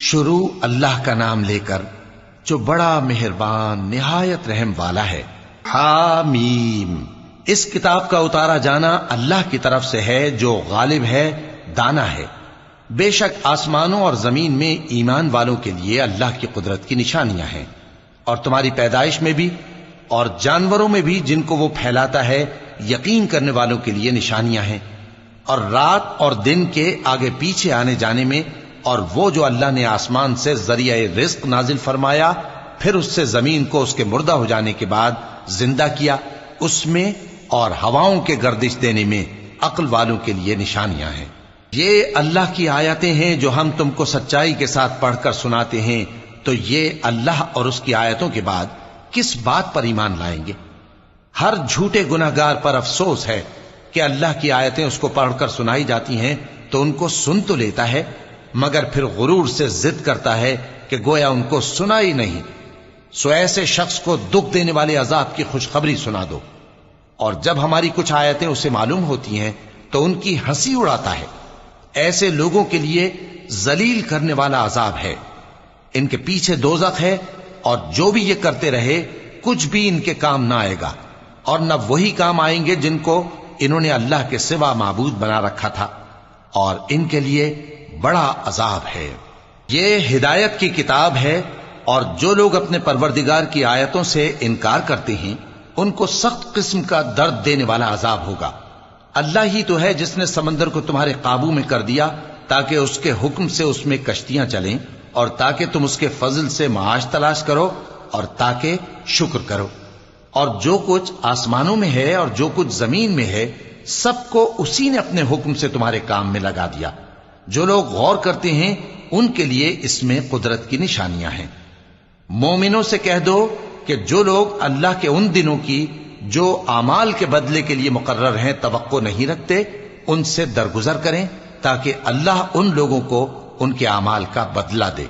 شروع اللہ کا نام لے کر جو بڑا مہربان نہایت رحم والا ہے۔ حامیم، اس کتاب کا اتارا جانا اللہ کی طرف سے ہے جو غالب ہے، دانا ہے۔ بے شک آسمانوں اور زمین میں ایمان والوں کے لیے اللہ کی قدرت کی نشانیاں ہیں، اور تمہاری پیدائش میں بھی اور جانوروں میں بھی جن کو وہ پھیلاتا ہے یقین کرنے والوں کے لیے نشانیاں ہیں، اور رات اور دن کے آگے پیچھے آنے جانے میں، اور وہ جو اللہ نے آسمان سے ذریعہ رزق نازل فرمایا پھر اس سے زمین کو اس کے مردہ ہو جانے کے بعد زندہ کیا، اس میں اور ہواؤں کے گردش دینے میں عقل والوں کے لیے نشانیاں ہیں۔ یہ اللہ کی آیتیں ہیں جو ہم تم کو سچائی کے ساتھ پڑھ کر سناتے ہیں، تو یہ اللہ اور اس کی آیتوں کے بعد کس بات پر ایمان لائیں گے؟ ہر جھوٹے گناہگار پر افسوس ہے کہ اللہ کی آیتیں اس کو پڑھ کر سنائی جاتی ہیں تو ان کو سن تو لیتا ہے، مگر پھر غرور سے ضد کرتا ہے کہ گویا ان کو سنا ہی نہیں۔ سو ایسے شخص کو دکھ دینے والے عذاب کی خوشخبری سنا دو، اور جب ہماری کچھ آیتیں اسے معلوم ہوتی ہیں تو ان کی ہنسی اڑاتا ہے۔ ایسے لوگوں کے لیے ذلیل کرنے والا عذاب ہے، ان کے پیچھے دوزخ ہے، اور جو بھی یہ کرتے رہے کچھ بھی ان کے کام نہ آئے گا، اور نہ وہی کام آئیں گے جن کو انہوں نے اللہ کے سوا معبود بنا رکھا تھا، اور ان کے لیے بڑا عذاب ہے۔ یہ ہدایت کی کتاب ہے، اور جو لوگ اپنے پروردگار کی آیتوں سے انکار کرتے ہیں ان کو سخت قسم کا درد دینے والا عذاب ہوگا۔ اللہ ہی تو ہے جس نے سمندر کو تمہارے قابو میں کر دیا تاکہ اس کے حکم سے اس میں کشتیاں چلیں، اور تاکہ تم اس کے فضل سے معاش تلاش کرو، اور تاکہ شکر کرو۔ اور جو کچھ آسمانوں میں ہے اور جو کچھ زمین میں ہے سب کو اسی نے اپنے حکم سے تمہارے کام میں لگا دیا۔ جو لوگ غور کرتے ہیں ان کے لیے اس میں قدرت کی نشانیاں ہیں۔ مومنوں سے کہہ دو کہ جو لوگ اللہ کے ان دنوں کی جو اعمال کے بدلے کے لیے مقرر ہیں توقع نہیں رکھتے ان سے درگزر کریں، تاکہ اللہ ان لوگوں کو ان کے اعمال کا بدلہ دے۔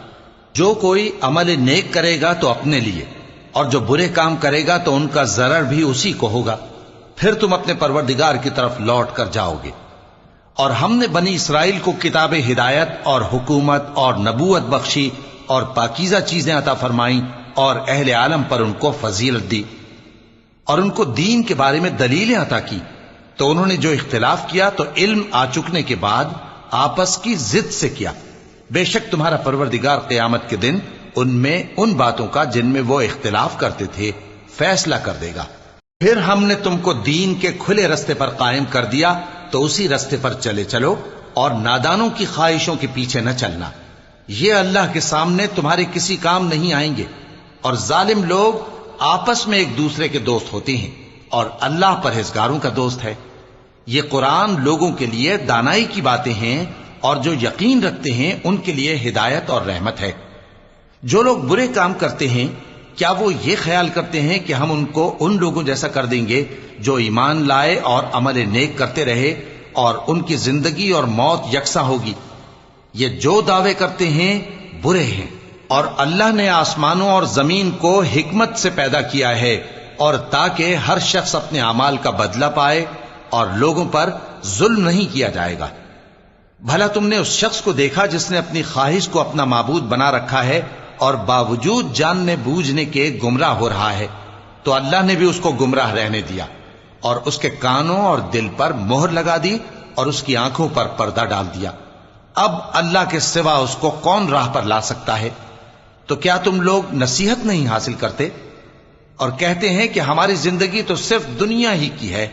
جو کوئی عمل نیک کرے گا تو اپنے لیے، اور جو برے کام کرے گا تو ان کا ضرر بھی اسی کو ہوگا، پھر تم اپنے پروردگار کی طرف لوٹ کر جاؤ گے۔ اور ہم نے بنی اسرائیل کو کتاب ہدایت اور حکومت اور نبوت بخشی اور پاکیزہ چیزیں عطا فرمائیں، اور اہل عالم پر ان کو فضیلت دی، اور ان کو دین کے بارے میں دلیلیں عطا کی، تو انہوں نے جو اختلاف کیا تو علم آ چکنے کے بعد آپس کی ضد سے کیا۔ بے شک تمہارا پروردگار قیامت کے دن ان میں ان باتوں کا جن میں وہ اختلاف کرتے تھے فیصلہ کر دے گا۔ پھر ہم نے تم کو دین کے کھلے رستے پر قائم کر دیا، تو اسی رستے پر چلے چلو، اور نادانوں کی خواہشوں کے پیچھے نہ چلنا، یہ اللہ کے سامنے تمہارے کسی کام نہیں آئیں گے۔ اور ظالم لوگ آپس میں ایک دوسرے کے دوست ہوتے ہیں، اور اللہ پرہیزگاروں کا دوست ہے۔ یہ قرآن لوگوں کے لیے دانائی کی باتیں ہیں، اور جو یقین رکھتے ہیں ان کے لیے ہدایت اور رحمت ہے۔ جو لوگ برے کام کرتے ہیں کیا وہ یہ خیال کرتے ہیں کہ ہم ان کو ان لوگوں جیسا کر دیں گے جو ایمان لائے اور عمل نیک کرتے رہے، اور ان کی زندگی اور موت یکساں ہوگی؟ یہ جو دعوے کرتے ہیں برے ہیں۔ اور اللہ نے آسمانوں اور زمین کو حکمت سے پیدا کیا ہے، اور تاکہ ہر شخص اپنے اعمال کا بدلہ پائے، اور لوگوں پر ظلم نہیں کیا جائے گا۔ بھلا تم نے اس شخص کو دیکھا جس نے اپنی خواہش کو اپنا معبود بنا رکھا ہے اور باوجود جاننے بوجھنے کے گمراہ ہو رہا ہے؟ تو اللہ نے بھی اس کو گمراہ رہنے دیا، اور اس کے کانوں اور دل پر مہر لگا دی، اور اس کی آنکھوں پر پردہ ڈال دیا۔ اب اللہ کے سوا اس کو کون راہ پر لا سکتا ہے؟ تو کیا تم لوگ نصیحت نہیں حاصل کرتے؟ اور کہتے ہیں کہ ہماری زندگی تو صرف دنیا ہی کی ہے،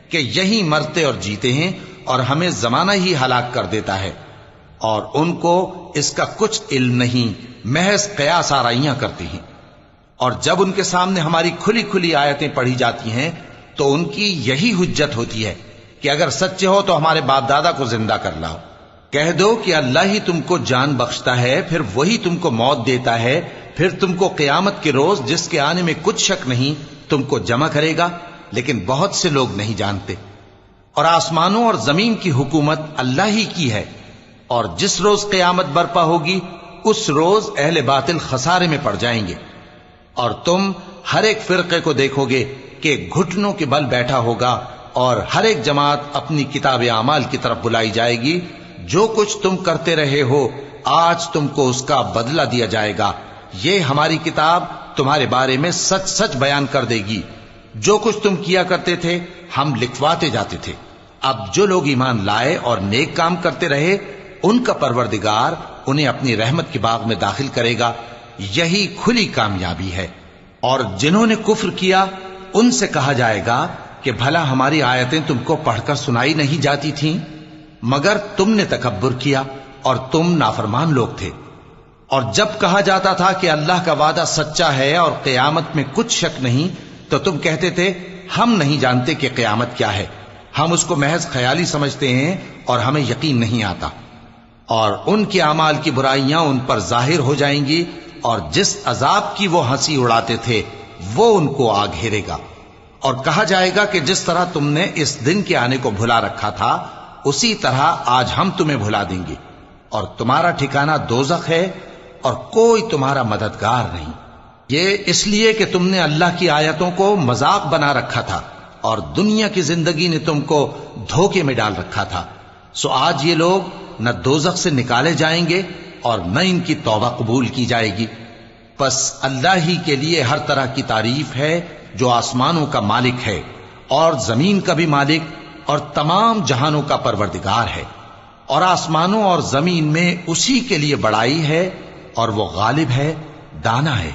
کہ یہی مرتے اور جیتے ہیں، اور ہمیں زمانہ ہی ہلاک کر دیتا ہے، اور ان کو اس کا کچھ علم نہیں، محض قیاس آرائیاں کرتے ہیں۔ اور جب ان کے سامنے ہماری کھلی کھلی آیتیں پڑھی جاتی ہیں تو ان کی یہی حجت ہوتی ہے کہ اگر سچے ہو تو ہمارے باپ دادا کو زندہ کر لاؤ۔ کہہ دو کہ اللہ ہی تم کو جان بخشتا ہے، پھر وہی تم کو موت دیتا ہے، پھر تم کو قیامت کے روز جس کے آنے میں کچھ شک نہیں تم کو جمع کرے گا، لیکن بہت سے لوگ نہیں جانتے۔ اور آسمانوں اور زمین کی حکومت اللہ ہی کی ہے، اور جس روز قیامت برپا ہوگی اس روز اہل باطل خسارے میں پڑ جائیں گے۔ اور تم ہر ایک فرقے کو دیکھو گے کہ گھٹنوں کے بل بیٹھا ہوگا، اور ہر ایک جماعت اپنی کتاب اعمال کی طرف بلائی جائے گی۔ جو کچھ تم کرتے رہے ہو آج تم کو اس کا بدلہ دیا جائے گا، یہ ہماری کتاب تمہارے بارے میں سچ سچ بیان کر دے گی، جو کچھ تم کیا کرتے تھے ہم لکھواتے جاتے تھے۔ اب جو لوگ ایمان لائے اور نیک کام کرتے رہے ان کا پروردگار انہیں اپنی رحمت کے باغ میں داخل کرے گا، یہی کھلی کامیابی ہے۔ اور جنہوں نے کفر کیا ان سے کہا جائے گا کہ بھلا ہماری آیتیں تم کو پڑھ کر سنائی نہیں جاتی تھیں؟ مگر تم نے تکبر کیا اور تم نافرمان لوگ تھے۔ اور جب کہا جاتا تھا کہ اللہ کا وعدہ سچا ہے اور قیامت میں کچھ شک نہیں، تو تم کہتے تھے ہم نہیں جانتے کہ قیامت کیا ہے، ہم اس کو محض خیالی سمجھتے ہیں اور ہمیں یقین نہیں آتا۔ اور ان کے اعمال کی برائیاں ان پر ظاہر ہو جائیں گی، اور جس عذاب کی وہ ہنسی اڑاتے تھے وہ ان کو آ گھیرے گا۔ اور کہا جائے گا کہ جس طرح تم نے اس دن کے آنے کو بھلا رکھا تھا اسی طرح آج ہم تمہیں بھلا دیں گے، اور تمہارا ٹھکانہ دوزخ ہے اور کوئی تمہارا مددگار نہیں۔ یہ اس لیے کہ تم نے اللہ کی آیتوں کو مذاق بنا رکھا تھا اور دنیا کی زندگی نے تم کو دھوکے میں ڈال رکھا تھا، سو آج یہ لوگ نہ دوزخ سے نکالے جائیں گے اور نہ ان کی توبہ قبول کی جائے گی۔ پس اللہ ہی کے لیے ہر طرح کی تعریف ہے جو آسمانوں کا مالک ہے اور زمین کا بھی مالک اور تمام جہانوں کا پروردگار ہے، اور آسمانوں اور زمین میں اسی کے لیے بڑائی ہے، اور وہ غالب ہے، دانا ہے۔